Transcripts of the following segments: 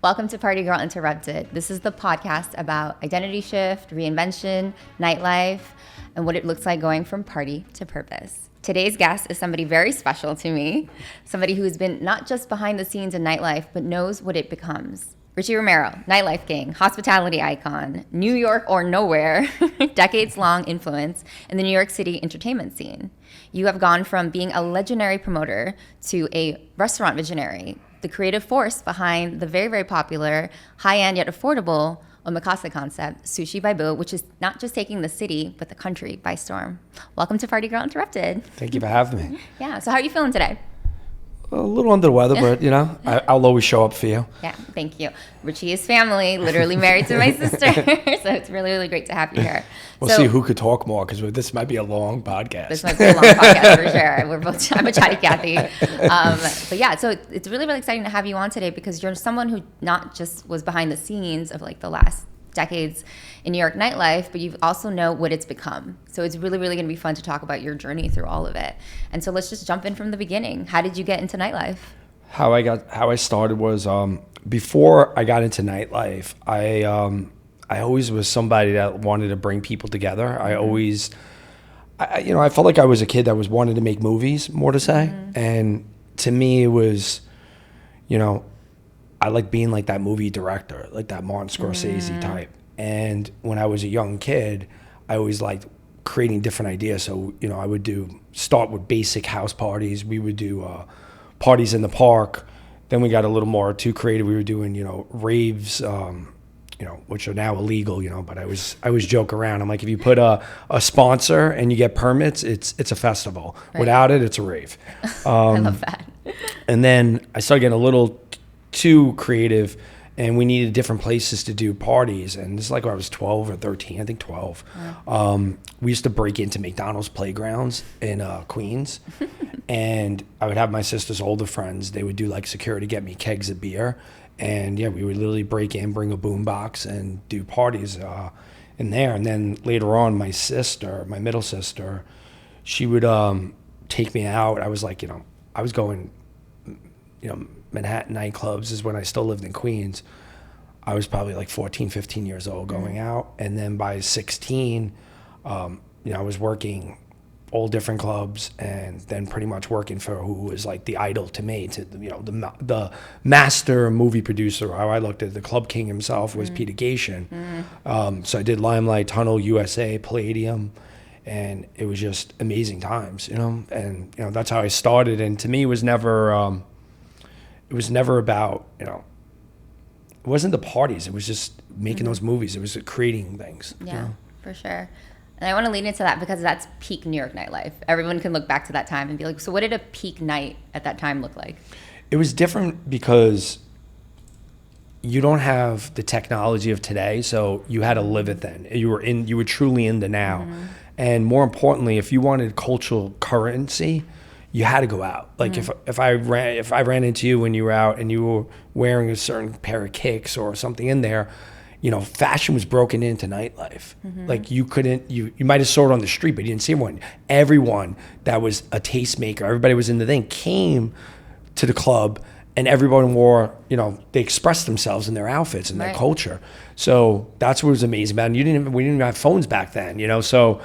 Welcome to Party Girl Interrupted. This is the podcast about identity shift, reinvention, nightlife, and what it looks like going from party to purpose. Today's guest is somebody very special to me, somebody who's been not just behind the scenes in nightlife, but knows what it becomes. Richie Romero, nightlife king, hospitality icon, New York or nowhere, decades-long influence in the New York City entertainment scene. You have gone from being a legendary promoter to a restaurant visionary, the creative force behind the very, very popular, high-end yet affordable omakase concept, Sushi by Boo, which is not just taking the city, but the country by storm. Welcome to Party Girl Interrupted. Thank you for having me. Yeah, so how are you feeling today? A little under the weather, but I'll always show up for you. Yeah, thank you. Richie is family, literally married to my sister, so it's really, really great to have you here. We'll see who could talk more, because this might be a long podcast. This might be a long podcast for sure. I'm a chatty Cathy. But yeah, so it's really, really exciting to have you on today because you're someone who not just was behind the scenes of like the last decades in New York nightlife, but you also know what it's become. So it's really, really going to be fun to talk about your journey through all of it. And so let's just jump in from the beginning. How did you get into nightlife? How I started was before I got into nightlife, I always was somebody that wanted to bring people together. I felt like I was a kid that was wanted to make movies, more to say. Mm-hmm. And to me, it was, I like being like that movie director, like that Martin Scorsese type. And when I was a young kid, I always liked creating different ideas. So, I would start with basic house parties. We would do parties in the park. Then we got a little more too creative. We were doing, raves, which are now illegal, but I always joke around. I'm like, if you put a sponsor and you get permits, it's a festival. Right. Without it, it's a rave. I love that. And then I started getting a little too creative, and we needed different places to do parties. And this is like when I was 12 or 13, I think 12. Yeah. We used to break into McDonald's playgrounds in Queens, and I would have my sister's older friends. They would do like security, get me kegs of beer. And yeah, we would literally break in, bring a boombox, and do parties in there. And then later on, my middle sister, she would take me out. I was like, I was going, Manhattan nightclubs is when I still lived in Queens. I was probably like 14, 15 years old going out. And then by 16, I was working all different clubs, and then pretty much working for who was like the idol to me, to the master movie producer. How I looked at the club king himself was Peter Gatien. So I did Limelight, Tunnel, USA, Palladium, and it was just amazing times, and that's how I started. And to me, it was never about, it wasn't the parties. It was just making those movies. It was creating things. Yeah, for sure. And I want to lead into that because that's peak New York nightlife. Everyone can look back to that time and be like, so what did a peak night at that time look like? It was different because you don't have the technology of today, so you had to live it then. You were truly in the now. Mm-hmm. And more importantly, if you wanted cultural currency, you had to go out. Like if I ran into you when you were out and you were wearing a certain pair of kicks or something in there, fashion was broken into nightlife. Mm-hmm. Like you might have saw it on the street, but you didn't see everyone. Everyone that was a tastemaker, everybody was in the thing, came to the club, and everyone wore, they expressed themselves in their outfits and their culture. So that's what was amazing about it. And we didn't even have phones back then, so,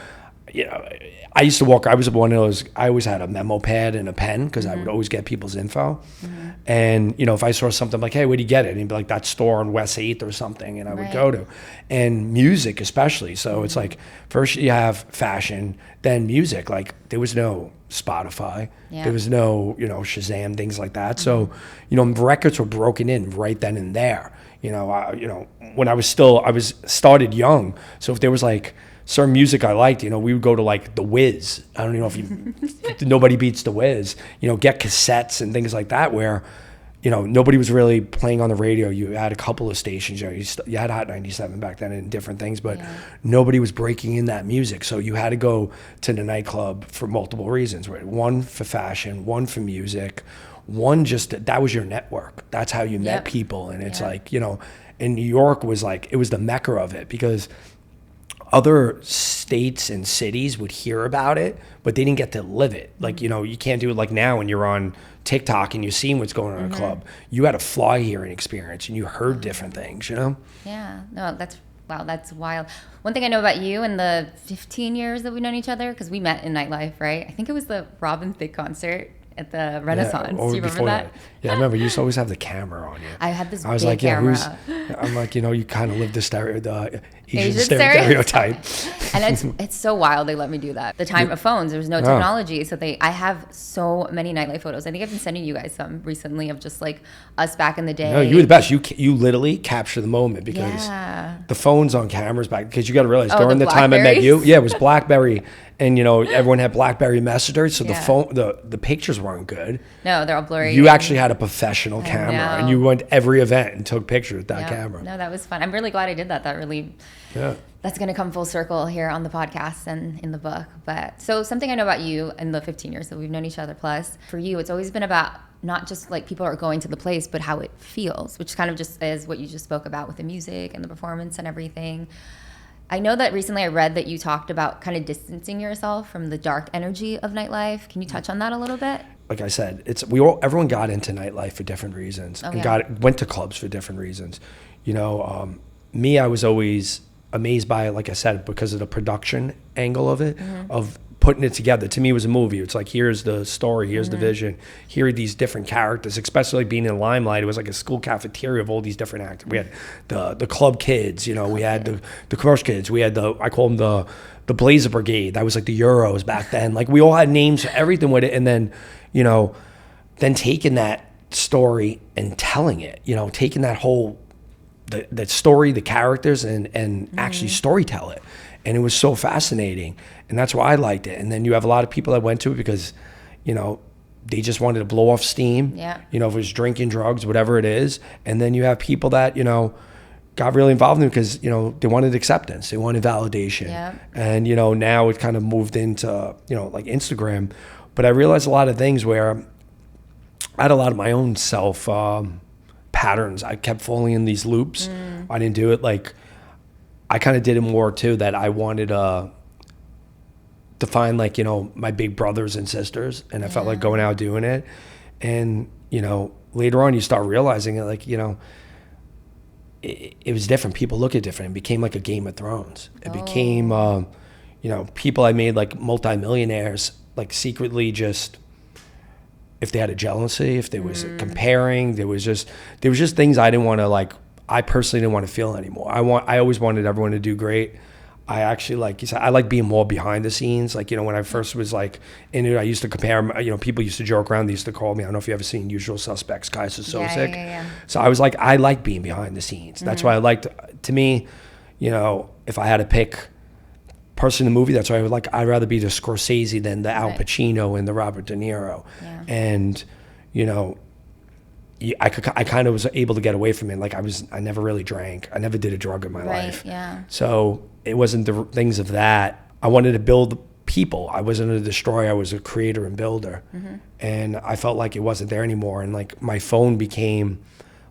I used to walk, I was one of those, I always had a memo pad and a pen because I would always get people's info. Mm-hmm. And, if I saw something, I'm like, hey, where'd you get it? And he'd be like, that store on West 8th or something. And I would go to. And music especially. So it's like, first you have fashion, then music. Like, there was no Spotify. Yeah. There was no, Shazam, things like that. So, records were broken in right then and there. When I was started young. So if there was like certain music I liked, we would go to like The Wiz. I don't even know if Nobody Beats The Wiz, get cassettes and things like that where, nobody was really playing on the radio. You had a couple of stations, you had Hot 97 back then and different things, but nobody was breaking in that music. So you had to go to the nightclub for multiple reasons, right? One for fashion, one for music, one just, that was your network. That's how you met people. And it's like, and New York was like, it was the mecca of it because other states and cities would hear about it, but they didn't get to live it. Like, you can't do it like now when you're on TikTok and you're seeing what's going on in a club. You had a fly hearing experience and you heard different things, you know? Yeah, no, that's wild. One thing I know about you in the 15 years that we've known each other, because we met in nightlife, right? I think it was the Robin Thicke concert at the Renaissance. Do you remember that? Yeah, I remember. You used to always have the camera on you. I had this I was big like, yeah, camera. I'm like, you kind of live the Asian stereotype. And it's so wild they let me do that. The time of phones, there was no technology. So I have so many nightlife photos. I think I've been sending you guys some recently of just like us back in the day. No, you were the best. You literally capture the moment because the phones on cameras back, because you got to realize during the time I met you, it was BlackBerry. And everyone had BlackBerry messengers, so the phone, the pictures weren't good. No, they're all blurry. You actually had a professional camera, and you went to every event and took pictures with that camera. No, that was fun. I'm really glad I did that. That's going to come full circle here on the podcast and in the book. But so something I know about you in the 15 years that we've known each other plus, for you, it's always been about not just like people are going to the place, but how it feels, which kind of just is what you just spoke about with the music and the performance and everything. I know that recently I read that you talked about kind of distancing yourself from the dark energy of nightlife. Can you touch on that a little bit? Like I said, everyone got into nightlife for different reasons went to clubs for different reasons. Me, I was always amazed by it, like I said, because of the production angle of it, of putting it together. To me, it was a movie. It's like, here's the story, here's the vision, here are these different characters, especially being in Limelight. It was like a school cafeteria of all these different actors. We had the club kids, we had the commercial kids, we had I call them the Blazer Brigade. That was like the Euros back then. Like we all had names for everything with it. And then, then taking that story and telling it, taking that whole, that story, the characters and actually storytell it. And it was so fascinating. And that's why I liked it. And then you have a lot of people that went to it because, they just wanted to blow off steam. Yeah. If it was drinking, drugs, whatever it is. And then you have people that, got really involved in it because, they wanted acceptance. They wanted validation. Yeah. And, now it kind of moved into, like Instagram. But I realized a lot of things where I had a lot of my own self patterns. I kept falling in these loops. I didn't do it. Like, I kind of did it more too, that I wanted to find like, my big brothers and sisters. And I felt like going out doing it. And, later on you start realizing it, like, it was different. People look at different. It became like a Game of Thrones. It became, people I made like multimillionaires, like secretly just, if they had a jealousy, if there was comparing, there was just things I didn't want to I personally didn't want to feel anymore. I always wanted everyone to do great. I actually, like you said, I like being more behind the scenes. Like, when I first was like in it, I used to compare, people used to joke around. They used to call me, I don't know if you ever seen Usual Suspects, guys are so sick. Yeah. So I was like, I like being behind the scenes. That's why I liked, to me, if I had to pick person in the movie, that's why I'd rather be the Scorsese than the Al Pacino and the Robert De Niro. Yeah. And, I kind of was able to get away from it. Like I never really drank. I never did a drug in my life. Yeah. So it wasn't the things of that. I wanted to build people. I wasn't a destroyer. I was a creator and builder. And I felt like it wasn't there anymore. And like my phone became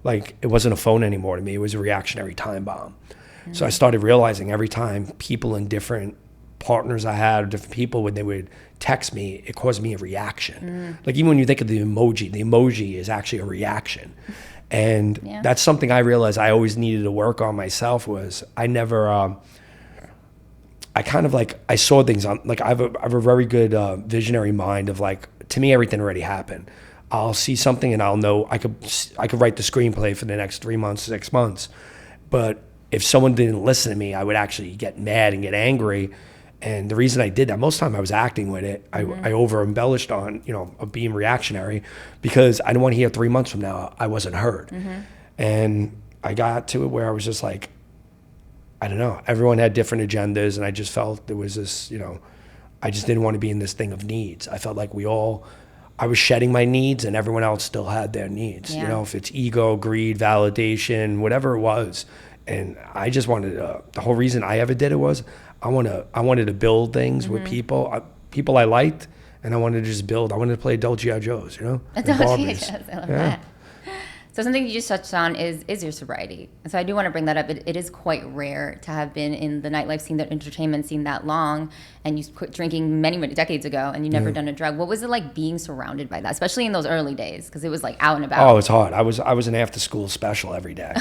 like, it wasn't a phone anymore to me. It was a reactionary time bomb. So I started realizing every time people in different partners I had, or different people, when they would text me, it caused me a reaction. Like even when you think of the emoji is actually a reaction. And that's something I realized I always needed to work on myself. Was I never, I kind of like, I saw things on, like I have a very good visionary mind of like, to me, everything already happened. I'll see something and I'll know I could write the screenplay for the next 3 months, 6 months. But if someone didn't listen to me, I would actually get mad and get angry. And the reason I did that, most of the time I was acting with it. I over embellished on, of being reactionary, because I didn't want to hear 3 months from now I wasn't heard. And I got to it where I was just like, I don't know, everyone had different agendas, and I just felt there was this, I just didn't want to be in this thing of needs. I felt like I was shedding my needs and everyone else still had their needs. If it's ego, greed, validation, whatever it was. And I just wanted the whole reason I ever did it was I wanted to build things with people I liked, and I wanted to just build. I wanted to play adult G.I. Joes, Adult G.I. Joes, I love that. So something you just touched on is your sobriety. And so I do want to bring that up. It is quite rare to have been in the nightlife scene, the entertainment scene that long, and you quit drinking many, many decades ago, and you never done a drug. What was it like being surrounded by that, especially in those early days? Because it was like out and about. Oh, it's hard. I was an after school special every day.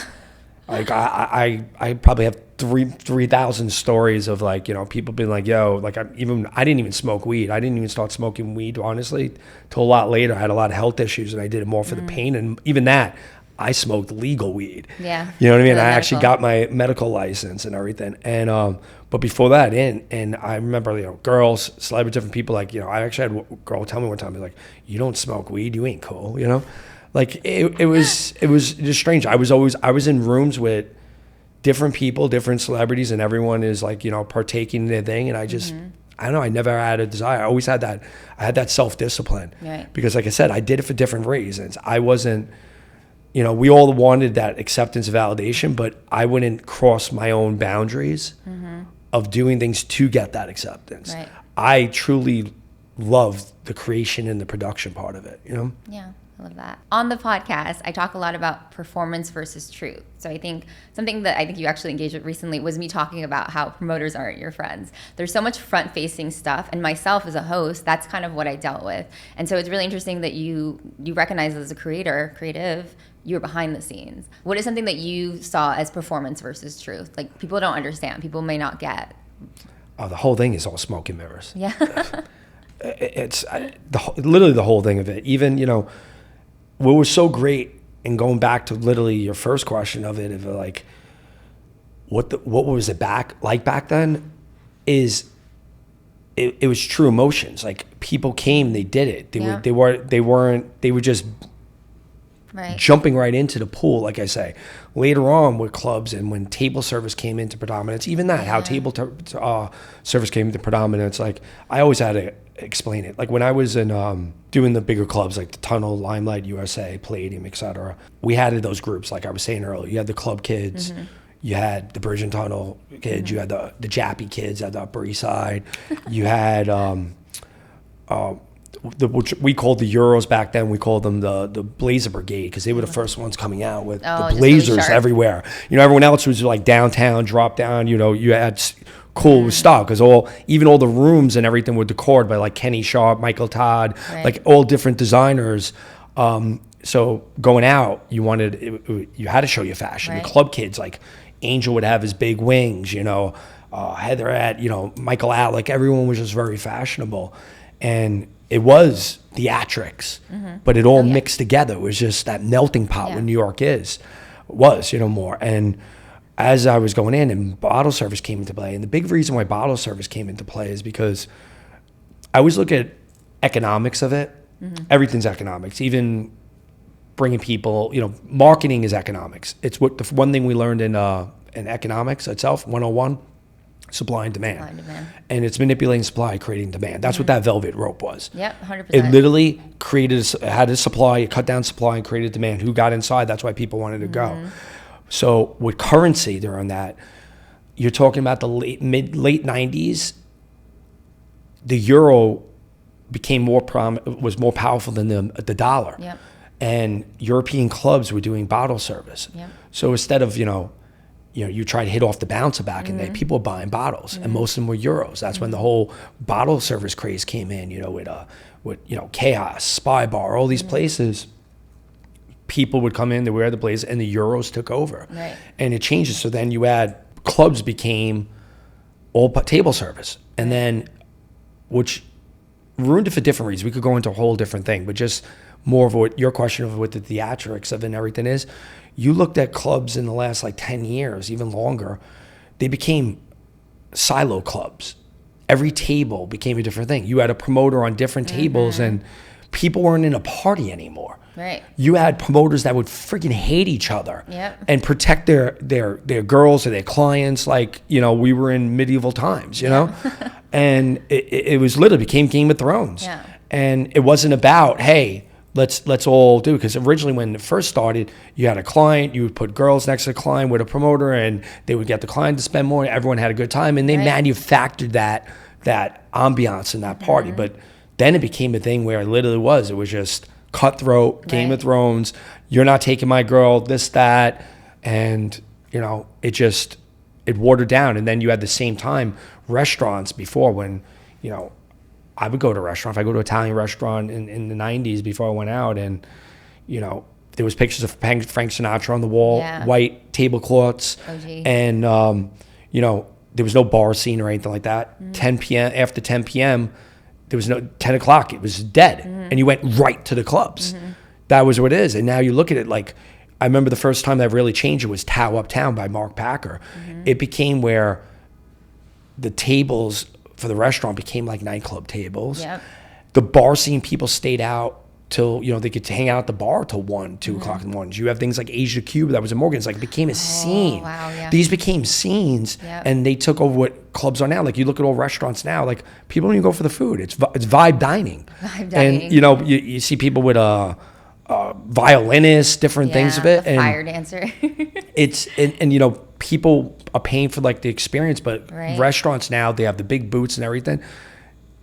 Like I probably have 3,000 stories of like, you know, people being like, yo, like I didn't even smoke weed. I didn't even start smoking weed, honestly, till a lot later. I had a lot of health issues and I did it more for the pain. And even that, I smoked legal weed. Yeah. You know what I mean? I medical. actually got my medical license and everything. And, but before that, and I remember, you know, girls, celebrities, different people, like, you know, I actually had a girl tell me one time, like, you don't smoke weed, you ain't cool, you know? Like it was just strange. I was in rooms with different people, different celebrities, and everyone is like, you know, partaking in their thing. And I just, I don't know, I never had a desire. I always had that. I had that self-discipline. Right. Because like I said, I did it for different reasons. I wasn't, you know, we all wanted that acceptance validation, but I wouldn't cross my own boundaries of doing things to get that acceptance. Right. I truly loved the creation and the production part of it, you know? Yeah. I love that. On the podcast, I talk a lot about performance versus truth. So I think something that I think you actually engaged with recently was me talking about how promoters aren't your friends. There's so much front-facing stuff, and myself as a host, that's kind of what I dealt with. And so it's really interesting that you recognize as a creative, you're behind the scenes. What is something that you saw as performance versus truth? Like people don't understand, people may not get. Oh, the whole thing is all smoke and mirrors. Yeah. It's literally the whole thing of it. Even, you know, what was so great, and going back to literally your first question of it, of like, what was it back then, is it was true emotions. Like people came, they did it. They were just right. jumping right into the pool. Like I say, later on with clubs and when table service came into predominance, even that, how table service came into predominance, like I always had to explain it. Like when I was in doing the bigger clubs like the Tunnel, Limelight, USA, Palladium, etc., we had those groups. Like I was saying earlier, you had the club kids, you had the Bridge and Tunnel kids, you had the Jappy kids at the Upper East Side, you had which we called the Euros back then, we called them the Blazer Brigade, because they were the first ones coming out with the blazers really everywhere. You know, everyone else was like downtown, drop down, you know, you had cool stuff, because even all the rooms and everything were decorated by like Kenny Sharp, Michael Todd, like all different designers. So going out, you had to show your fashion. The club kids, like Angel would have his big wings, you know, Heather had, you know, Michael Alec, everyone was just very fashionable. And it was theatrics, but it all mixed together. It was just that melting pot where New York was, you know, more. And as I was going in, and bottle service came into play, and the big reason why bottle service came into play is because I always look at economics of it. Everything's economics, even bringing people, you know, marketing is economics. It's what the one thing we learned in economics itself, 101. Supply and demand. And it's manipulating supply, creating demand. That's what that velvet rope was. Yep, 100%. It literally had a supply, it cut down supply and created demand. Who got inside? That's why people wanted to go. So with currency during that, you're talking about the late 90s, the euro became was more powerful than the dollar. Yep. And European clubs were doing bottle service. Yep. So instead of, you try to hit off the bouncer back in the day, people were buying bottles, and most of them were euros. That's when the whole bottle service craze came in, with Chaos, Spy Bar, all these places. People would come in, they wear the blazer, and the euros took over. Right. And it changes. So then you had clubs became all table service, and then, which ruined it for different reasons. We could go into a whole different thing, but just more of what your question of what the theatrics of it and everything is. You looked at clubs in the last 10 years, even longer, they became silo clubs. Every table became a different thing. You had a promoter on different tables, and people weren't in a party anymore. Right. You had promoters that would freaking hate each other and protect their girls or their clients like, we were in medieval times, know? And it was literally became Game of Thrones. Yeah. And it wasn't about, hey, let's all do, because originally when it first started, you had a client, you would put girls next to the client with a promoter, and they would get the client to spend more. Everyone had a good time, and they manufactured that ambiance in that party. But then it became a thing where it was just cutthroat, Game of Thrones. you're not taking my girl, this, that. And, it watered down. And then you had the same time restaurants before when, I would go to a restaurant. If I go to an Italian restaurant in the 90s before I went out and, there was pictures of Frank Sinatra on the wall, white tablecloths. OG. And, there was no bar scene or anything like that. 10 p.m. After 10 p.m., there was no 10 o'clock. It was dead. And you went right to the clubs. That was what it is. And now you look at it like, I remember the first time that really changed it was Tao Uptown by Mark Packer. It became where the tables for the restaurant became like nightclub tables. Yep. The bar scene, people stayed out till, they could hang out at the bar till 1, 2 o'clock in the morning. You have things like Asia Cube that was in Morgan. It's like it became a scene. Wow, yeah. These became scenes, and they took over what clubs are now. Like you look at all restaurants now, like people don't even go for the food. It's vibe dining. And you see people with violinists, different things of it, the and fire dancer. It's people are paying for like the experience, but restaurants now, they have the big booths and everything.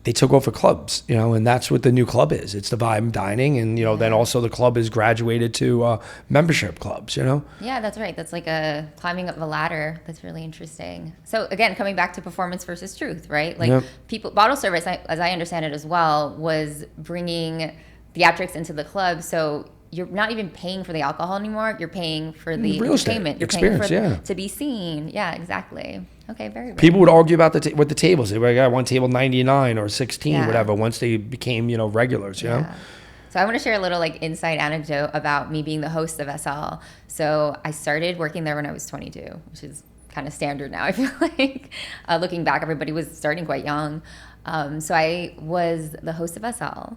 They took over clubs, and that's what the new club is. It's the vibe dining, and then also the club is graduated to membership clubs. Yeah, that's right. That's like a climbing up the ladder. That's really interesting. So again, coming back to performance versus truth, right? Like people, bottle service, as I understand it as well, was bringing theatrics into the club. So you're not even paying for the alcohol anymore. You're paying for the real entertainment. You're experience, paying for to be seen. Yeah, exactly. Okay, very. People would argue about with the tables. They were like, I want table 99 or 16, whatever. Once they became, regulars, you know. So I want to share a little like inside anecdote about me being the host of SL. So I started working there when I was 22, which is kind of standard now. I feel like looking back, everybody was starting quite young. So I was the host of SL.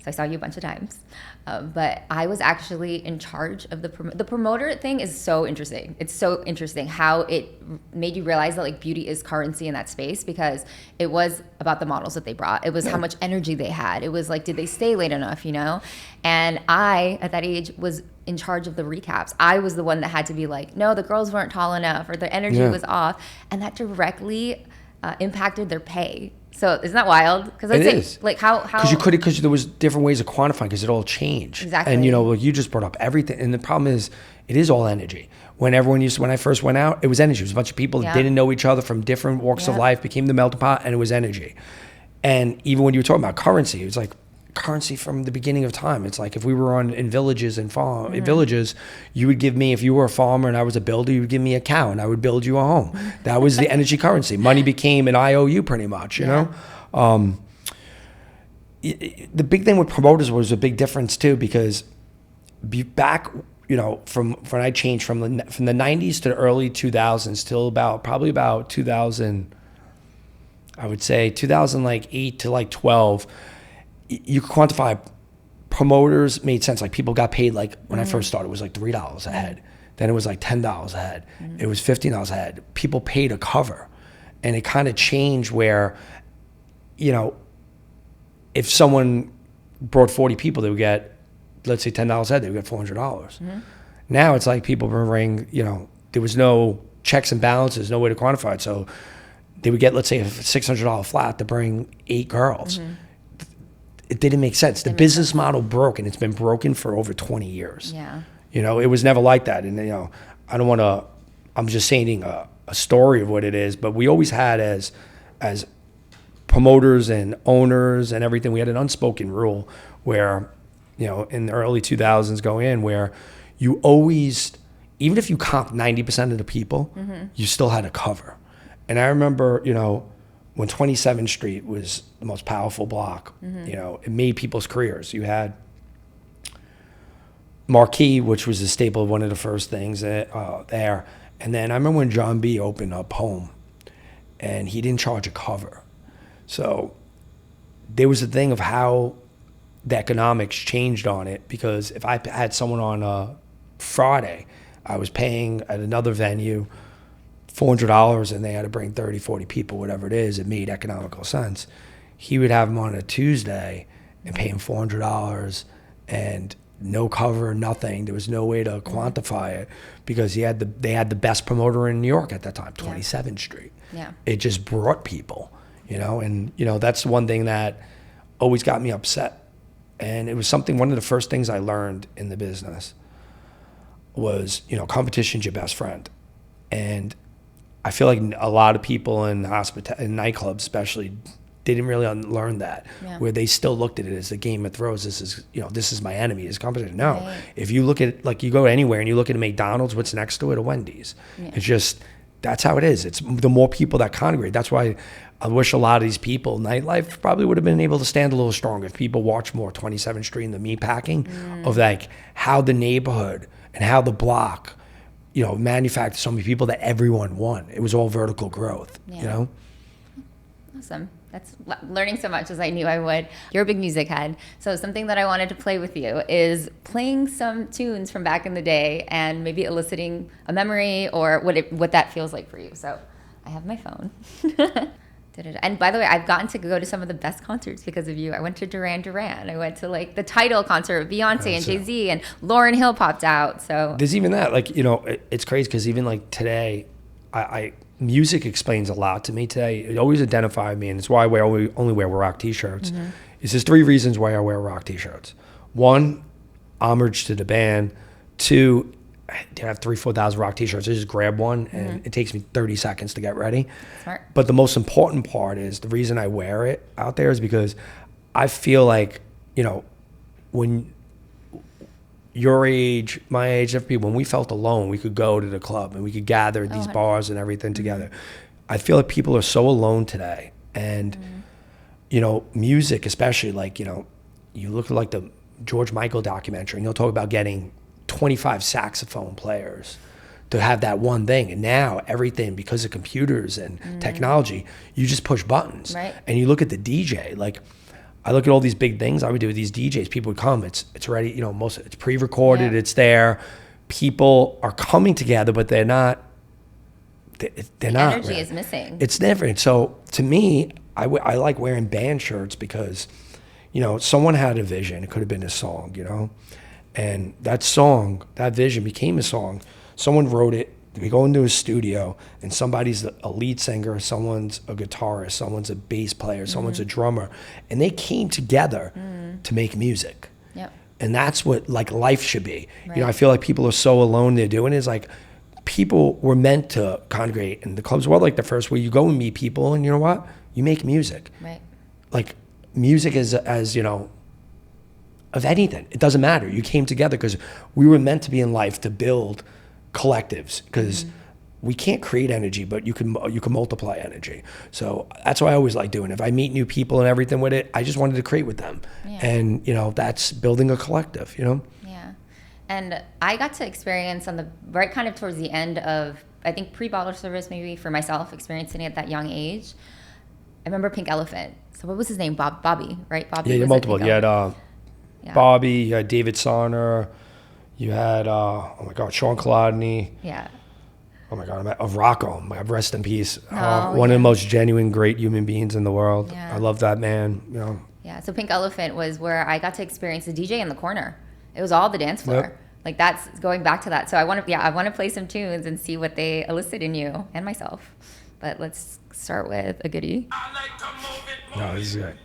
So I saw you a bunch of times. But I was actually in charge of the promoter thing is so interesting. It's so interesting how it made you realize that like beauty is currency in that space, because it was about the models that they brought. It was how much energy they had. It was like, did they stay late enough, And I, at that age, was in charge of the recaps. I was the one that had to be like, no, the girls weren't tall enough, or their energy was off. And that directly impacted their pay. So isn't that wild? Because it is. Like how because there was different ways of quantifying, because it all changed. Exactly. And like you just brought up everything, and the problem is it is all energy. When I first went out, it was energy. It was a bunch of people that didn't know each other from different walks of life, became the melting pot, and it was energy. And even when you were talking about currency, it was like currency from the beginning of time. It's like if we were in villages and villages, you would give me, if you were a farmer and I was a builder, you would give me a cow and I would build you a home. That was the energy currency. Money became an IOU pretty much, you know? The big thing with promoters was a big difference too, because back, from when I changed from the 90s to the early 2000s till probably about 2000, I would say 2008 to like 12, you could quantify promoters made sense. Like people got paid, like when I first started, it was like $3 a head. Then it was like $10 a head. It was $15 a head. People paid a cover. And it kind of changed where, if someone brought 40 people, they would get, let's say $10 a head, they would get $400. Now it's like people bring, there was no checks and balances, no way to quantify it. So they would get, let's say, a $600 flat to bring 8 girls. It didn't make sense. The business model broke, and it's been broken for over 20 years. Yeah. It was never like that. And, I don't want to, I'm just saying a story of what it is, but we always had as promoters and owners and everything, we had an unspoken rule where, in the early 2000s going in, where you always, even if you comped 90% of the people, you still had a cover. And I remember, when 27th Street was the most powerful block, it made people's careers. You had Marquee, which was a staple of one of the first things there. And then I remember when John B. opened up Home, and he didn't charge a cover. So there was a thing of how the economics changed on it, because if I had someone on a Friday, I was paying at another venue $400 and they had to bring 30, 40 people, whatever it is, it made economical sense. He would have them on a Tuesday and pay him $400 and no cover, nothing. There was no way to quantify it, because they had the best promoter in New York at that time, 27th Street. Yeah. It just brought people, and that's one thing that always got me upset. And it was one of the first things I learned in the business was, competition's your best friend. And I feel like a lot of people in in nightclubs especially didn't really learn that, where they still looked at it as a game of throws. This is my enemy, this competition. No, Right. if you look at, like, you go anywhere and you look at a McDonald's, what's next to it? A Wendy's. Yeah. It's just, that's how it is. It's the more people that congregate. That's why I wish a lot of these people, nightlife probably would have been able to stand a little stronger if people watched more 27th Street and the meatpacking of, like, how the neighborhood and how the block, manufactured so many people that everyone won. It was all vertical growth, Awesome. That's learning so much as I knew I would. You're a big music head. So something that I wanted to play with you is playing some tunes from back in the day and maybe eliciting a memory or what that feels like for you. So I have my phone. And by the way, I've gotten to go to some of the best concerts because of you. I went to Duran Duran. I went to, like, the Tidal concert with Beyonce and Jay-Z, and Lauryn Hill popped out. So there's even that, like, it's crazy because even, like, today, music explains a lot to me today. It always identified me, and it's why I only wear rock t-shirts. It's just 3 reasons why I wear rock t-shirts. 1, homage to the band. 2, I have 3,000-4,000 rock t-shirts. I just grab one, and it takes me 30 seconds to get ready. Smart. But the most important part is, the reason I wear it out there is because I feel like, when your age, my age, different people, when we felt alone, we could go to the club and we could gather at these bars and everything together. I feel like people are so alone today. And, music, especially, like, you look at, like, the George Michael documentary, and he'll talk about getting 25 saxophone players to have that one thing. And now everything, because of computers and technology, you just push buttons. Right. And you look at the DJ, like, I look at all these big things I would do with these DJs. People would come, it's ready, most of it's pre-recorded, it's there. People are coming together, but they're not. They're not. Energy is missing. It's different. So to me, I like wearing band shirts because, someone had a vision. It could have been a song, and that song, that vision became a song. Someone wrote it. We go into a studio, and somebody's a lead singer, someone's a guitarist, someone's a bass player, someone's a drummer, and they came together to make music. Yep. And that's what, like, life should be. Right. I feel like people are so alone. They're doing it. It's like people were meant to congregate, and the clubs were like the first where you go and meet people, and you know what? You make music. Right. Like, music is as of anything. It doesn't matter. You came together because we were meant to be in life to build collectives, because we can't create energy, but you can multiply energy. So that's why I always like doing it. If I meet new people and everything with it, I just wanted to create with them. And that's building a collective. Yeah. And I got to experience on the right kind of towards the end of, I think, pre-bottle service, maybe for myself, experiencing it at that young age. I remember Pink Elephant. So what was his name? Bobby, right? Bobby. Yeah, you had multiple. You had Bobby, you had David Sarner, you had, Sean Colodny. Yeah. Oh my God, of Rocco. Rest in peace. Oh, one of the most genuine, great human beings in the world. Yeah. I love that man. Yeah. So Pink Elephant was where I got to experience the DJ in the corner. It was all the dance floor. Yep. Like, that's going back to that. So I want to play some tunes and see what they elicit in you and myself. But let's start with a goodie. No, this is good.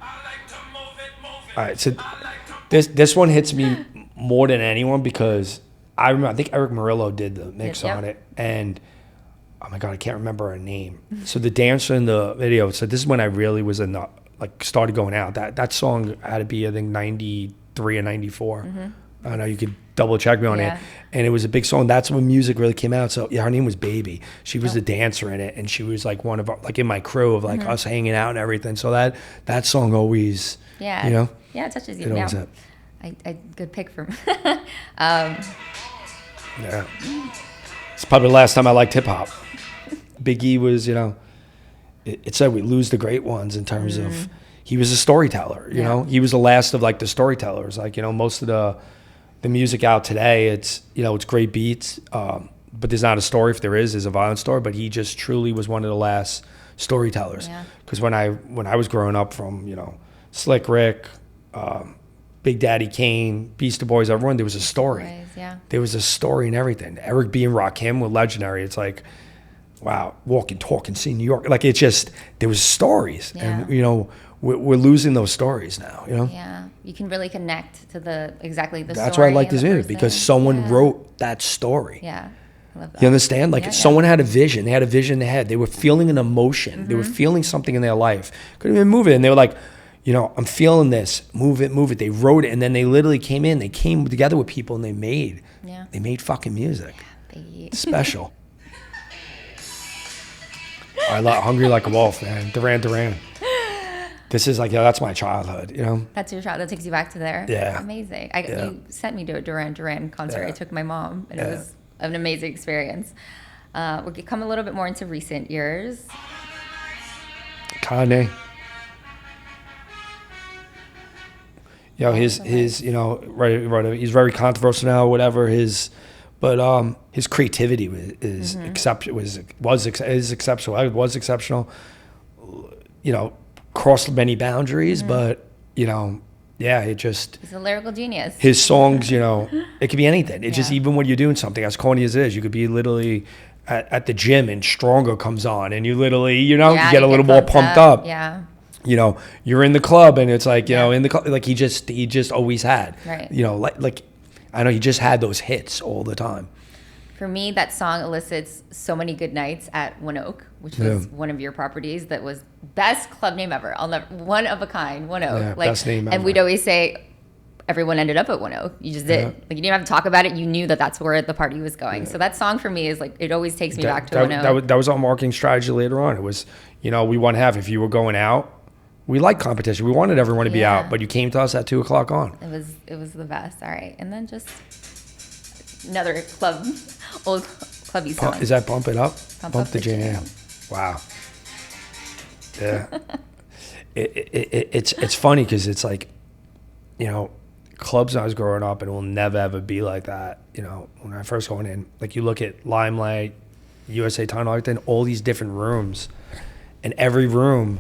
All right, so this one hits me more than anyone because I remember, I think Eric Murillo did the mix on it, and oh my God, I can't remember her name. So the dancer in the video, so this is when I really was started going out. That song had to be, I think, 93 or 94. I don't know, you could double check me on it. And it was a big song. That's when music really came out. So yeah, her name was Baby. She was the dancer in it, and she was like one of our, like in my crew of like us hanging out and everything. So that song always, yeah, it touches you. Yeah, I good pick from. Yeah, it's probably the last time I liked hip hop. Big E was, it said we lose the great ones in terms of he was a storyteller. You know, he was the last of like the storytellers. Like, most of the music out today, it's it's great beats, but there's not a story. If there is, there's a violent story. But he just truly was one of the last storytellers. Because when I was growing up, from Slick Rick, Big Daddy Kane, Beastie Boys, everyone, there was a story. There was a story in everything. Eric B and Rakim were legendary. It's like, wow, walking, talking, seeing New York. Like, it's just, there was stories. Yeah. And, you know, we're losing those stories now, you know? Yeah. You can really connect to the story. That's why I like this and the music, because person. someone wrote that story. Yeah. I love that. You understand? Like, Yeah, someone had a vision. They had a vision in their head. They were feeling an emotion. They were feeling something in their life. Couldn't even move it. And they were like, you know, I'm feeling this. Move it, move it. They wrote it. And then they literally came in. They came together with people and they made fucking music. Special. I love Hungry Like a Wolf, man. Duran. This is like, yeah, that's my childhood, you know? That's your child. That takes you back to there. Yeah. Amazing. You sent me to a Duran concert. Yeah. I took my mom, and it was an amazing experience. We'll come a little bit more into recent years. Kanye. You know, his you know, right, he's very controversial now, whatever but his creativity is exceptional. Was exceptional. It was exceptional. You know, crossed many boundaries, but you know, yeah, he's a lyrical genius. His songs, you know, it could be anything. It just, even when you're doing something as corny as it is, you could be literally at the gym and Stronger comes on, and you literally, you know, you get a little more pumped up. Yeah. You know, you're in the club and it's like, you know, in the club, like he just always had, you know, like I know he just had those hits all the time. For me, that song elicits so many good nights at One Oak, which was one of your properties. That was best club name ever. I'll never, one of a kind, One Oak. Yeah, best name ever. And we'd always say, everyone ended up at One Oak. You just did. Like, you didn't have to talk about it. You knew that that's where the party was going. So that song for me is like, it always takes me back to One Oak. That was our marketing strategy later on. It was, you know, we want to have, if you were going out, we like competition. We wanted everyone to be out, but you came to us at 2:00 on. It was the best. All right. And then just another old clubby song. Is that Bump It Up? Bump the Jam. Wow. Yeah. It's funny because it's like, you know, clubs when I was growing up, and it will never ever be like that. You know, when I first went in, like you look at Limelight, USA Tunnel, everything, all these different rooms, and every room,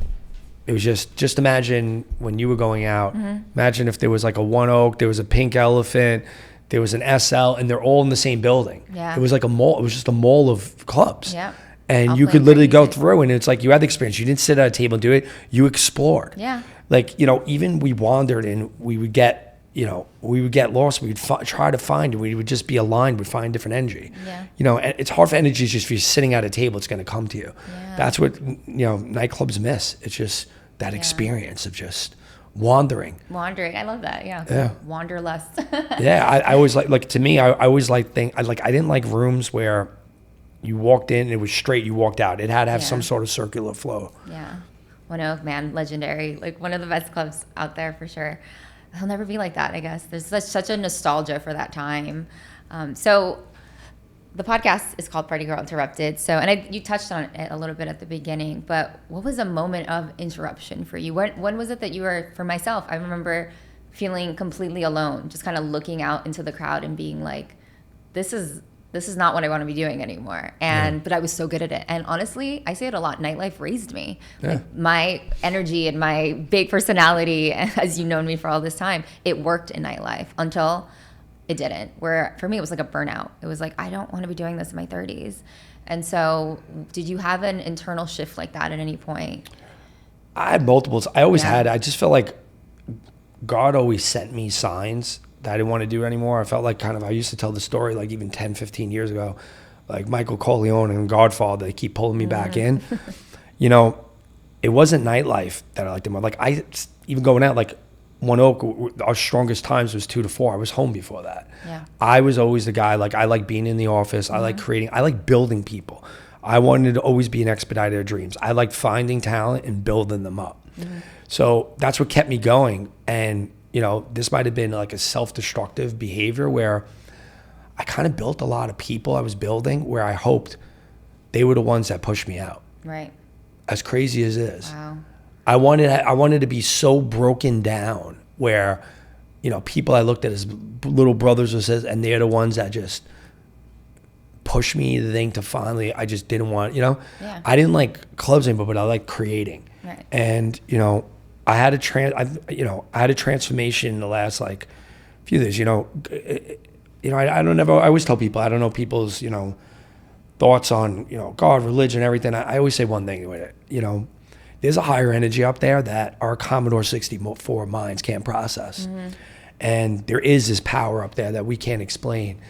it was just imagine when you were going out, imagine if there was like a One Oak, there was a Pink Elephant, there was an SL, and they're all in the same building. Yeah. It was like a mall. It was just a mall of clubs. Yeah. And you could literally go through, and it's like you had the experience. You didn't sit at a table and do it. You explored. Yeah. Like, you know, even we wandered and we would get, you know, we would get lost. We'd try to find it. We would just be aligned. We'd find different energy. Yeah. You know, and it's hard for energy just if you're sitting at a table, it's going to come to you. Yeah. That's what, you know, nightclubs miss. It's just that experience of just wandering. I love that. Yeah. Wanderlust. Yeah. I always like to me, I always I didn't like rooms where you walked in and it was straight, you walked out. It had to have some sort of circular flow. Yeah. One Oak, man, legendary. Like one of the best clubs out there for sure. It'll never be like that, I guess. There's such a nostalgia for that time. So the podcast is called Party Girl Interrupted. So, and you touched on it a little bit at the beginning, but what was a moment of interruption for you? When was it that you were, for myself, I remember feeling completely alone, just kind of looking out into the crowd and being like, this is not what I want to be doing anymore. But I was so good at it. And honestly, I say it a lot, nightlife raised me. Yeah. Like my energy and my big personality, as you've known me for all this time, it worked in nightlife until it didn't. Where for me, it was like a burnout. It was like, I don't want to be doing this in my 30s. And so did you have an internal shift like that at any point? I had multiples. I always had. I just felt like God always sent me signs that I didn't want to do anymore. I felt like I used to tell the story like even 10, 15 years ago, like Michael Corleone and Godfather, they keep pulling me back in. You know, it wasn't nightlife that I liked anymore. Like even going out, like One Oak, our strongest times was 2 to 4. I was home before that. Yeah. I was always the guy, like I like being in the office. I like creating, I like building people. I wanted to always be an expediter of dreams. I like finding talent and building them up. So that's what kept me going. And you know, this might have been like a self-destructive behavior where I kind of built a lot of people I was building where I hoped they were the ones that pushed me out. Right. As crazy as it is. Wow. I wanted to be so broken down where, you know, people I looked at as little brothers or sisters, and they're the ones that just pushed me the thing to finally, I just didn't want, you know. Yeah. I didn't like clubs anymore, but I like creating. Right. And, you know, I had a transformation in the last like few years. I always tell people, I don't know people's, you know, thoughts on, God, religion, everything, I always say one thing with it, there's a higher energy up there that our Commodore 64 minds can't process. And there is this power up there that we can't explain.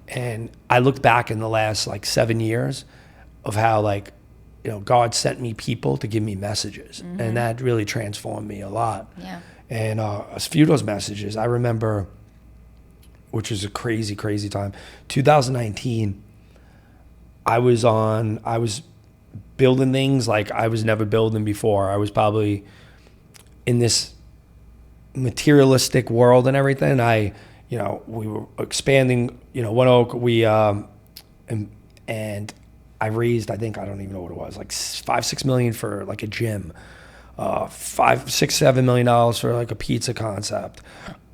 And I looked back in the last 7 years of how God sent me people to give me messages. And that really transformed me a lot. Yeah. And a few of those messages, I remember, which was a crazy, crazy time, 2019, I was building things like I was never building before. I was probably in this materialistic world and everything. We were expanding, One Oak, and I raised, I don't even know what it was, $5-6 million for a gym, $5-7 million for a pizza concept.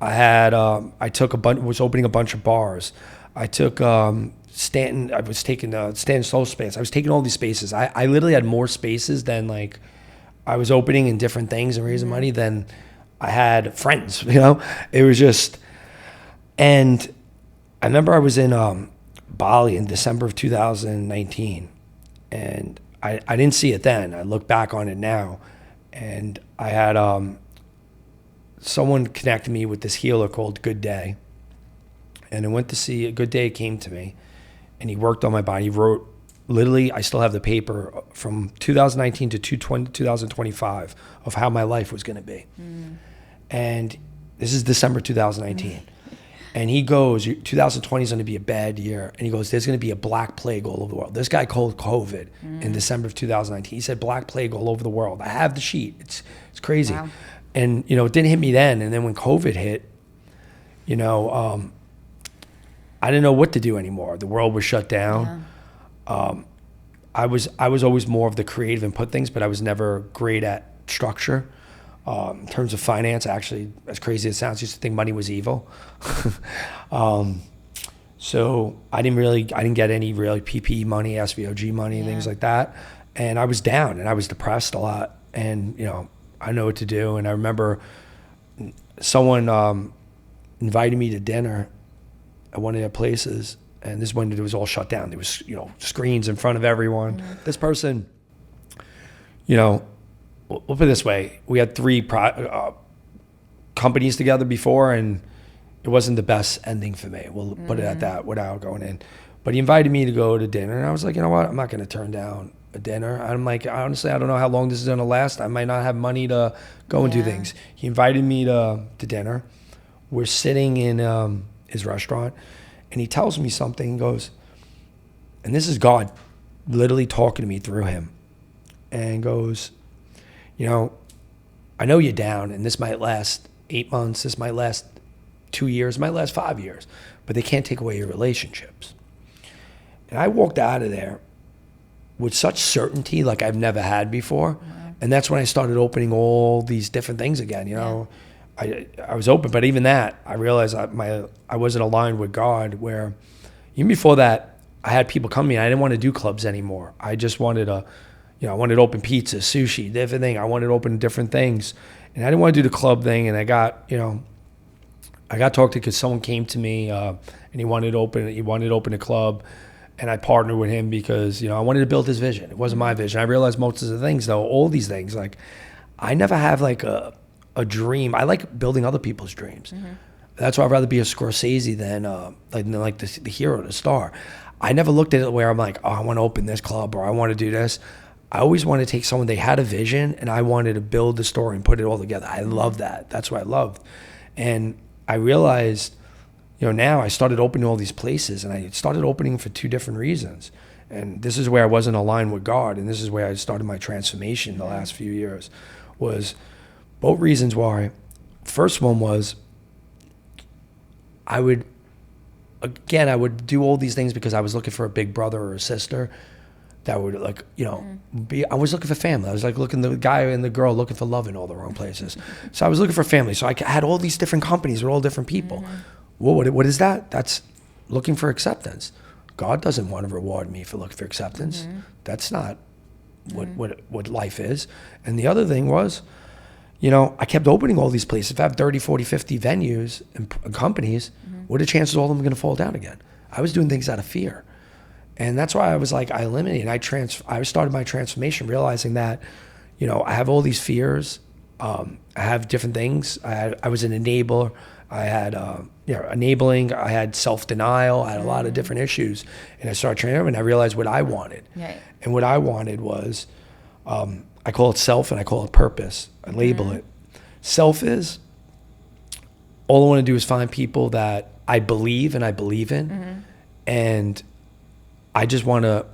Was opening a bunch of bars. I took Stanton, I was taking Stanton Slow space. I was taking all these spaces. I literally had more spaces than I was opening in different things and raising money than I had friends, It was just, and I remember I was in Bali in December of 2019, and I didn't see it then. I look back on it now, and I had someone connected me with this healer called Good Day, and I went to see a Good Day came to me, and he worked on my body. He wrote, literally, I still have the paper from 2019 to 2025 of how my life was going to be. And this is December 2019. And he goes, 2020 is going to be a bad year. And he goes, there's going to be a black plague all over the world. This guy called COVID in December of 2019. He said black plague all over the world. I have the sheet. It's crazy. Wow. And, it didn't hit me then. And then when COVID hit, I didn't know what to do anymore. The world was shut down. Yeah. I was always more of the creative input things, but I was never great at structure. In terms of finance, actually, as crazy as it sounds, I used to think money was evil. So I didn't get any really PPE money, SVOG money, things like that. And I was down and I was depressed a lot. And, I know what to do. And I remember someone invited me to dinner at one of their places. And this is when it was all shut down. There was, screens in front of everyone. This person, we'll put it this way. We had 3 companies together before, and it wasn't the best ending for me. We'll put it at that without going in. But he invited me to go to dinner, and I was like, you know what? I'm not going to turn down a dinner. I'm like, honestly, I don't know how long this is going to last. I might not have money to go and do things. He invited me to dinner. We're sitting in his restaurant, and he tells me something. He goes, and this is God literally talking to me through him, and goes, I know you're down, and this might last 8 months, this might last 2 years, might last 5 years, but they can't take away your relationships. And I walked out of there with such certainty like I've never had before. And that's when I started opening all these different things again, I was open, but even that, I realized I wasn't aligned with God, where even before that, I had people come to me, and I didn't want to do clubs anymore. I just wanted to, I wanted to open pizza, sushi, different thing. I wanted to open different things. And I didn't want to do the club thing. And I got talked to because someone came to me and he wanted to open a club. And I partnered with him because, I wanted to build his vision. It wasn't my vision. I realized most of the things, though, all these things, I never have a dream. I like building other people's dreams. That's why I'd rather be a Scorsese than the hero, the star. I never looked at it where I'm like, oh, I want to open this club or I want to do this. I always wanted to take someone, they had a vision, and I wanted to build the story and put it all together. I love that. That's what I loved. And I realized, now I started opening all these places, and I started opening for 2 different reasons. And this is where I wasn't aligned with God, and this is where I started my transformation the last few years, was both reasons why. First one was I would do all these things because I was looking for a big brother or a sister that would I was looking for family. I was looking the guy and the girl looking for love in all the wrong places. So I was looking for family. So I had all these different companies with all different people. Well, what is that? That's looking for acceptance. God doesn't want to reward me for looking for acceptance. That's not what life is. And the other thing was, I kept opening all these places. If I have 30, 40, 50 venues and companies, what are the chances all of them are going to fall down again? I was doing things out of fear. And that's why I was like, I eliminated. I started my transformation realizing that, I have all these fears. I have different things. I was an enabler. I had, enabling. I had self-denial. I had a lot of different issues. And I started training, and I realized what I wanted. Right. And what I wanted was, I call it self and I call it purpose. I label it. Self is, all I want to do is find people that I believe in. And I just want to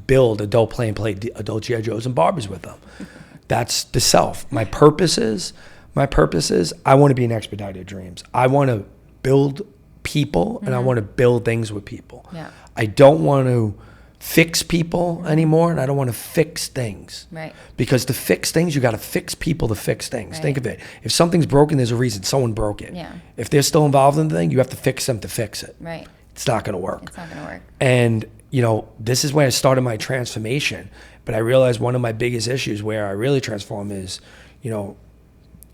build adult play adult G.I. Joes and Barbies with them. That's the self. My purpose is I want to be an Expedited Dreams. I want to build people and I want to build things with people. Yeah. I don't want to fix people anymore, and I don't want to fix things. Right. Because to fix things, you got to fix people to fix things. Right. Think of it. If something's broken, there's a reason. Someone broke it. Yeah. If they're still involved in the thing, you have to fix them to fix it. Right. It's not going to work. It's not going to work. And, this is when I started my transformation. But I realized one of my biggest issues where I really transform is,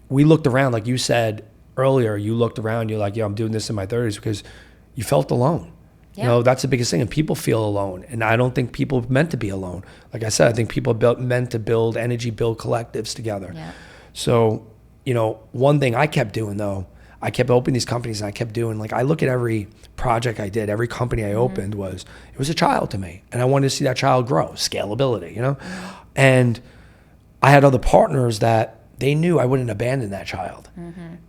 we looked around, like you said earlier, you looked around, you're like, I'm doing this in my 30s because you felt alone. Yeah. That's the biggest thing. And people feel alone. And I don't think people are meant to be alone. Like I said, I think people are meant to build energy, build collectives together. Yeah. So, one thing I kept doing though, I kept opening these companies and I kept doing, like, I look at every project I did, every company I opened it was a child to me. And I wanted to see that child grow, scalability, And I had other partners that they knew I wouldn't abandon that child.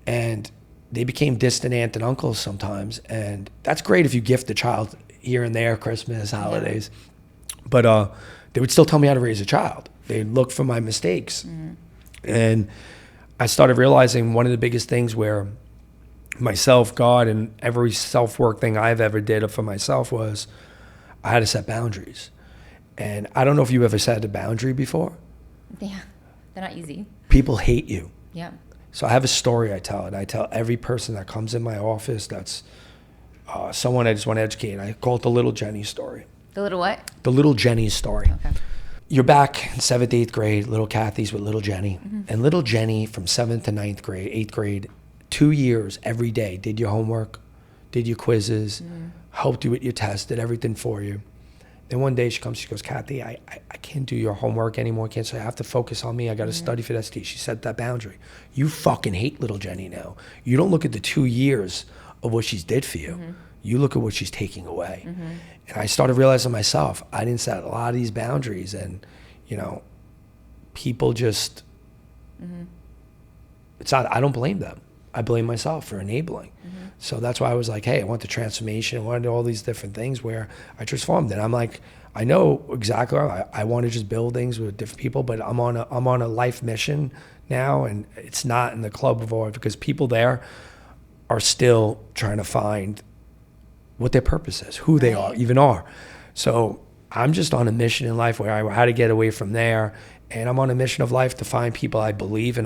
And they became distant aunt and uncles sometimes. And that's great if you gift a child here and there, Christmas, holidays. But they would still tell me how to raise a child. They'd look for my mistakes. And I started realizing one of the biggest things where myself, God, and every self-work thing I've ever did for myself was I had to set boundaries. And I don't know if you ever set a boundary before. Yeah, they're not easy. People hate you. Yeah. So I have a story I tell, and I tell every person that comes in my office that's someone I just want to educate. I call it the little Jenny story. The little what? The little Jenny story. Okay. You're back in 7th, 8th grade, little Kathy's with little Jenny. And little Jenny from 7th to 9th grade, 8th grade, 2 years every day, did your homework, did your quizzes, helped you with your tests, did everything for you. Then one day she comes, she goes, Kathy, I can't do your homework anymore. I have to focus on me. I got to study for that ST. She set that boundary. You fucking hate little Jenny now. You don't look at the 2 years of what she's did for you. You look at what she's taking away. And I started realizing myself, I didn't set a lot of these boundaries, and, people just, it's not, I don't blame them. I blame myself for enabling. So that's why I was like, hey, I want the transformation. I wanted all these different things where I transformed. And I'm like, I know exactly. I want to just build things with different people, but I'm on a life mission now, and it's not in the club of oil because people there are still trying to find what their purpose is, who they are. So I'm just on a mission in life where I had to get away from there. And I'm on a mission of life to find people I believe in.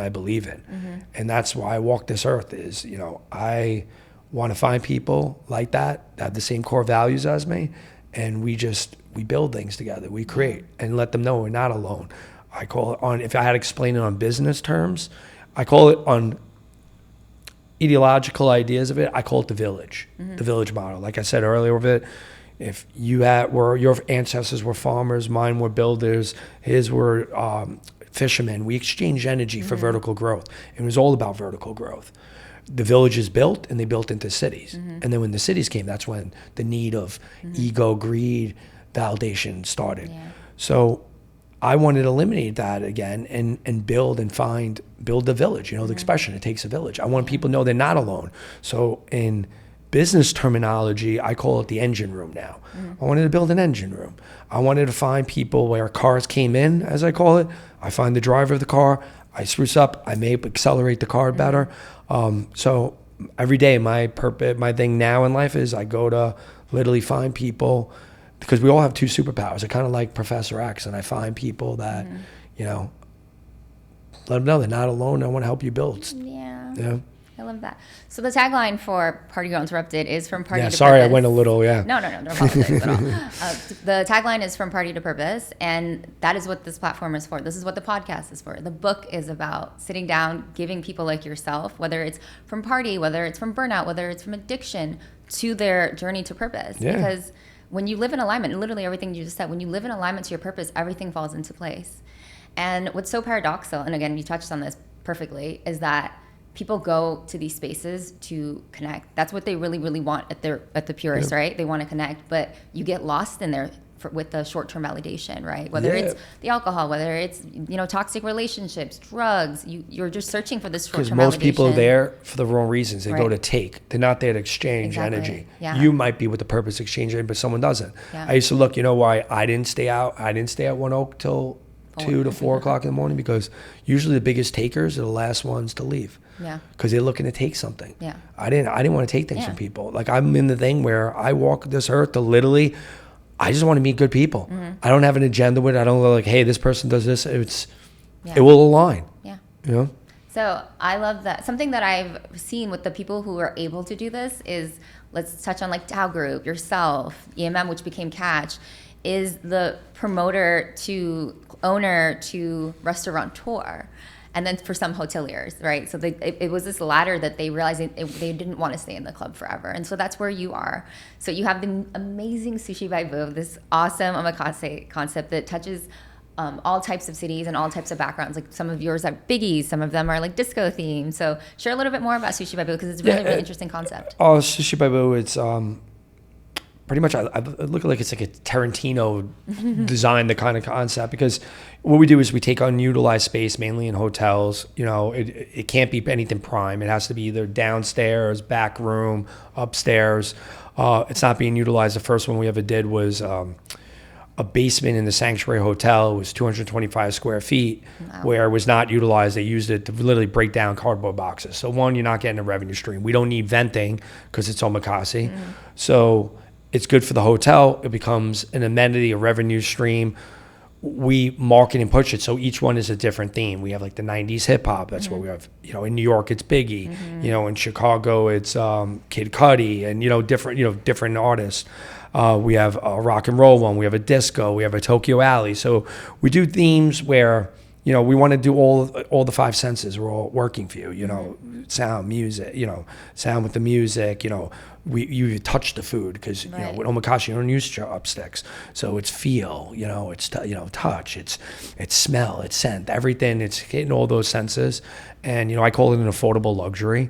And that's why I walk this earth is, I want to find people like that have the same core values as me. And we build things together. We create and let them know we're not alone. I call it if I had to explain it on business terms, I call it on ideological ideas of it. I call it the village model. Like I said earlier with it, if your ancestors were farmers, mine were builders, his were fishermen. We exchanged energy for vertical growth. It was all about vertical growth. The villages built, and they built into cities. And then when the cities came, that's when the need of ego, greed, validation started. Yeah. So I wanted to eliminate that again and build the village. The expression, it takes a village. I want people to know they're not alone. So in business terminology, I call it the engine room now. I wanted to build an engine room. I wanted to find people where cars came in, as I call it. I find the driver of the car. I spruce up. I may accelerate the car better. So every day, my thing now in life is I go to literally find people, because we all have two superpowers. I kind of like Professor X, and I find people that, let them know they're not alone. I want to help you build. Yeah. I love that. So the tagline for Party Girl Interrupted is from Party to Purpose. Sorry, I went a little, No, don't apologize at all. The tagline is from Party to Purpose, and that is what this platform is for. This is what the podcast is for. The book is about sitting down, giving people like yourself, whether it's from party, whether it's from burnout, whether it's from addiction, to their journey to purpose. Yeah. Because when you live in alignment, and literally everything you just said, when you live in alignment to your purpose, everything falls into place. And what's so paradoxical, and again, you touched on this perfectly, is that people go to these spaces to connect. That's what they really, really want at the purest, right? They want to connect, but you get lost in there with the short-term validation, right? Whether it's the alcohol, whether it's toxic relationships, drugs, you're just searching for this short-term validation. Because most people are there for the wrong reasons. They go to take. They're not there to exchange energy. Yeah. You might be with the purpose of exchange energy, but someone doesn't. Yeah. I used to look. You know why I didn't stay out? I didn't stay at One Oak till 2 to 4 o'clock in the morning, because usually the biggest takers are the last ones to leave. Yeah. Because they're looking to take something. Yeah. I didn't want to take things from people. Like, I'm in the thing where I walk this earth to literally, I just want to meet good people. Mm-hmm. I don't have an agenda with it. I don't go like, hey, this person does this. It will align. Yeah. You know? So I love that. Something that I've seen with the people who are able to do this is, let's touch on like Tao Group, yourself, EMM, which became Catch, is the promoter to owner to restaurateur. And then for some hoteliers, right? So it was this ladder that they realized they didn't want to stay in the club forever. And so that's where you are. So you have the amazing Sushi by Boo, this awesome omakase concept that touches all types of cities and all types of backgrounds. Like some of yours are biggies, some of them are like disco themed. So share a little bit more about Sushi by Boo, because it's really, really interesting concept. Oh, Sushi by Boo, it's pretty much, I look like it's like a Tarantino design, the kind of concept, because what we do is we take unutilized space, mainly in hotels. It can't be anything prime. It has to be either downstairs, back room, upstairs. It's not being utilized. The first one we ever did was a basement in the Sanctuary Hotel. It was 225 square feet, where it was not utilized. They used it to literally break down cardboard boxes. So one, you're not getting a revenue stream. We don't need venting because it's omakase. So it's good for the hotel. It becomes an amenity, a revenue stream. We market and push it. So each one is a different theme. We have like the 90s hip hop. That's what we have. In New York, it's Biggie. In Chicago, it's Kid Cudi, and different artists. We have a rock and roll one. We have a disco. We have a Tokyo Alley. So we do themes where we want to do all the five senses. We're all working for you. Sound, music. Sound with the music. You touch the food, because with omakase you don't use chopsticks, so it's feel, it's touch, it's smell, it's scent, everything. It's hitting all those senses, and I call it an affordable luxury.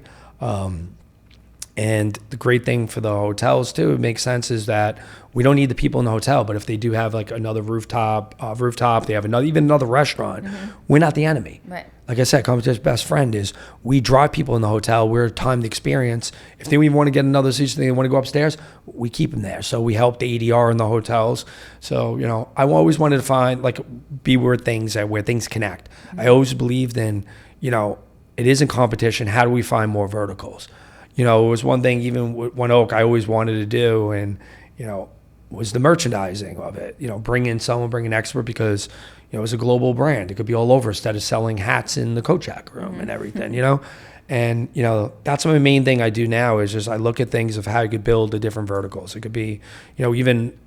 And the great thing for the hotels too, it makes sense, is that we don't need the people in the hotel, but if they do have like another rooftop, they have another restaurant, we're not the enemy. Right. Like I said, competition's best friend is we drive people in the hotel. We're timed experience. If they even want to get another seat, they want to go upstairs, we keep them there. So we help the ADR in the hotels. So, I always wanted to find be where things connect. I always believed in, it isn't competition. How do we find more verticals? It was one thing, even with One Oak, I always wanted to do, and, was the merchandising of it. Bring an expert, because, it was a global brand. It could be all over, instead of selling hats in the Kojak room and everything, And, that's my main thing I do now, is just I look at things of how you could build the different verticals. It could be, even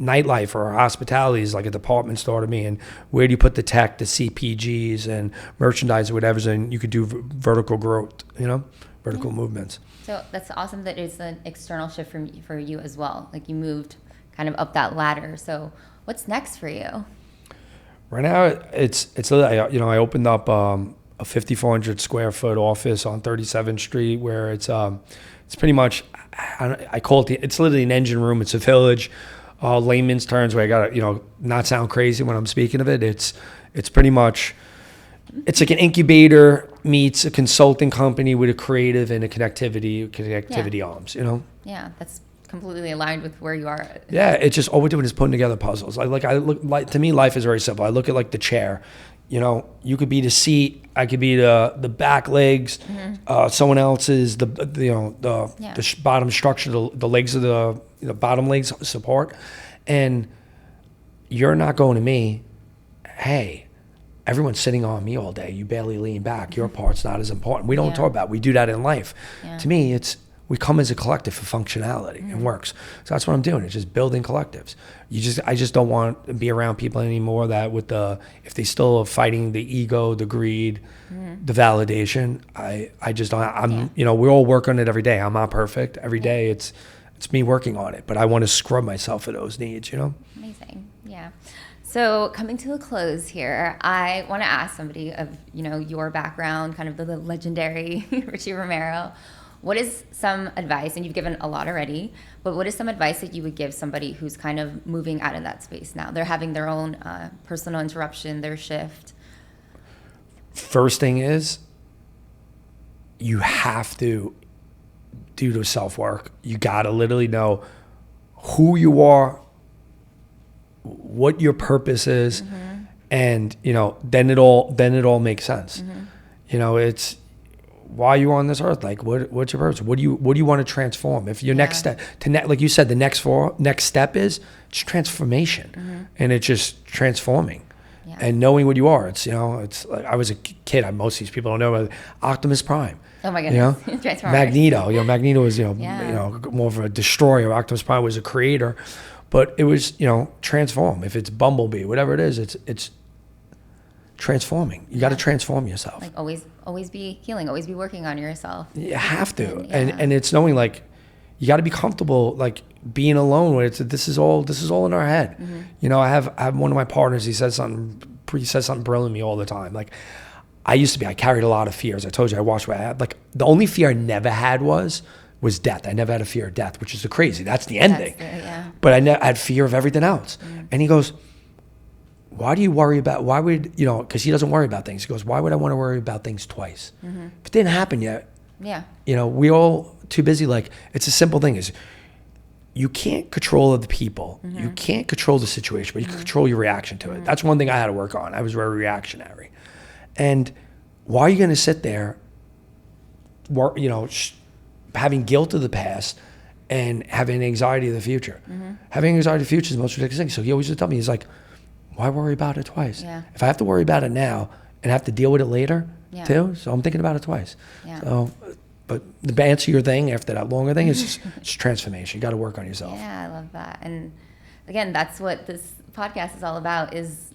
nightlife or hospitality is like a department store to me, and where do you put the tech, the CPGs and merchandise or whatever, and you could do vertical growth, vertical movements. So that's awesome that it's an external shift for you as well. Like you moved kind of up that ladder. So what's next for you? Right now, it's I opened up a 5,400 square foot office on 37th Street, where it's pretty much, I call it it's literally an engine room. It's a village. Layman's terms, where I gotta not sound crazy when I'm speaking of it. It's pretty much, it's like an incubator meets a consulting company with a creative and a connectivity arms. Yeah, that's completely aligned with where you are. Yeah, it's just all we're doing is putting together puzzles. To me, life is very simple. I look at the chair. You could be the seat. I could be the back legs. Someone else is the bottom structure, the legs of the bottom legs support. And you're not going to me, hey, everyone's sitting on me all day. You barely lean back. Your part's not as important. We don't talk about it. We do that in life. Yeah. To me, we come as a collective for functionality. It works. So that's what I'm doing. It's just building collectives. I just don't want to be around people anymore that if they still are fighting the ego, the greed, the validation, I just don't, we're all working on it every day. I'm not perfect. Every day it's me working on it, but I want to scrub myself for those needs, you know? Amazing. Yeah. So coming to a close here, I want to ask somebody of, you know, your background, kind of the legendary Richie Romero. What is some advice, and you've given a lot already, but what is some advice that you would give somebody who's kind of moving out of that space now? They're having their own personal interruption, their shift. First thing is, you have to do the self-work. You got to literally know who you are, what your purpose is, and, you know, then it all makes sense. You know, it's, why are you on this earth? Like, what's your purpose? What do you want to transform? If your next step, like you said, the next step is just transformation, and it's just transforming. Yeah. And knowing what you are. It's, you know, it's like, I was a kid. Most of these people don't know about Optimus Prime. Oh my goodness. You know? Magneto. You know, Magneto was, you know, more of a destroyer. Optimus Prime was a creator. But it was, you know, transform. If it's Bumblebee, whatever it is, it's transforming. You got to transform yourself. Like always be healing, always be working on yourself. You have to. And it's knowing, like, you got to be comfortable, like, being alone when this is all in our head. You know, I have one of my partners, he says something brilliant to me all the time. Like, I carried a lot of fears. I told you, I watched what I had. Like, the only fear I never had was death. I never had a fear of death, which is crazy. That's the ending. But I had fear of everything else. And he goes, why do you worry about, why would, you know, because he doesn't worry about things. He goes, why would I want to worry about things twice? If it didn't happen yet, you know, we all too busy. Like, it's a simple thing is, you can't control other people. You can't control the situation, but you can control your reaction to it. That's one thing I had to work on. I was very reactionary. And why are you going to sit there, you know, having guilt of the past and having anxiety of the future? Having anxiety of the future is the most ridiculous thing. So he always would tell me, he's like, why worry about it twice? If I have to worry about it now and have to deal with it later too, so I'm thinking about it twice. So, but the answer your thing after that longer thing is just transformation. You got to work on yourself. Yeah, I love that. And again, that's what this podcast is all about, is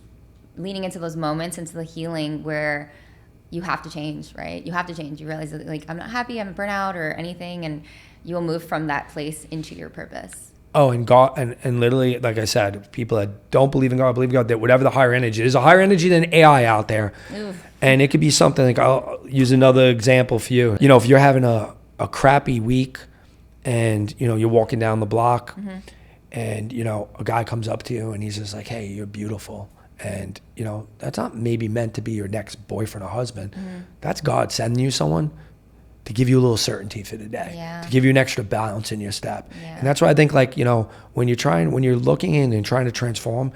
leaning into those moments, into the healing where you have to change, right? You have to change. You realize that, like, I'm not happy, I'm burnt out or anything, and you will move from that place into your purpose. Oh, and God, and literally, like I said, people that don't believe in God, believe in God, that whatever the higher energy, there's a higher energy than AI out there. And it could be something like, I'll use another example for you. You know, if you're having a crappy week and, you know, you're walking down the block and, you know, a guy comes up to you and he's just like, hey, you're beautiful. And, you know, that's not maybe meant to be your next boyfriend or husband. That's God sending you someone to give you a little certainty for the day, to give you an extra balance in your step. And that's why I think, like, you know, when you're looking in and trying to transform,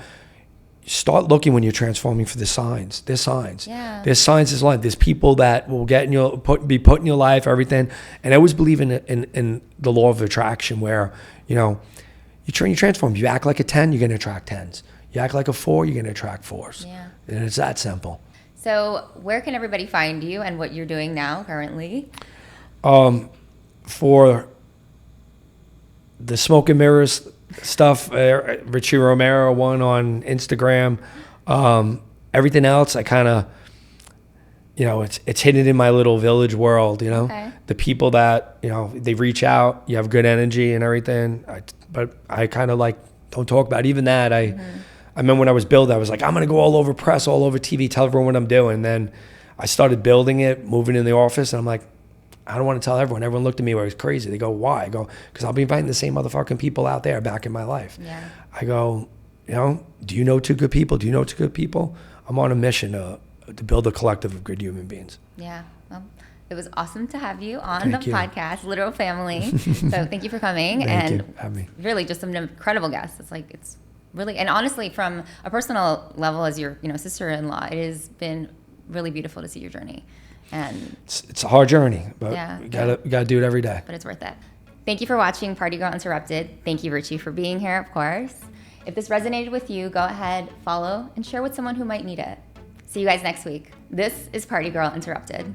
start looking when you're transforming for the signs. There's signs. There's signs. There's people that will get in be put in your life, everything. And I always believe in the law of attraction, where, you know, you transform. You act like a 10, you're going to attract 10s. You act like a 4, you're going to attract 4s. And it's that simple. So where can everybody find you and what you're doing now currently? For the Smoke and Mirrors stuff, Richie Romero one on Instagram. Everything else, I kind of, you know, it's hidden in my little village world, you know. The people that, you know, they reach out, you have good energy and everything. But I kind of, like, don't talk about even that. I remember when I was building, I was like, I'm going to go all over press, all over TV, tell everyone what I'm doing. And then I started building it, moving in the office, and I'm like, I don't want to tell everyone. Everyone looked at me where I was crazy. They go, why? I go, because I'll be inviting the same motherfucking people out there back in my life. I go, you know, do you know 2 good people? Do you know 2 good people? I'm on a mission to build a collective of good human beings. Yeah. Well, it was awesome to have you on the podcast, Literal Family. So thank you for coming. Thank you for having me. Really just some incredible guests. It's really, and honestly, from a personal level, as your, you know, sister-in-law, it has been really beautiful to see your journey. And it's a hard journey, but you gotta do it every day. But it's worth it. Thank you for watching Party Girl Interrupted. Thank you, Richie, for being here, of course. If this resonated with you, go ahead, follow, and share with someone who might need it. See you guys next week. This is Party Girl Interrupted.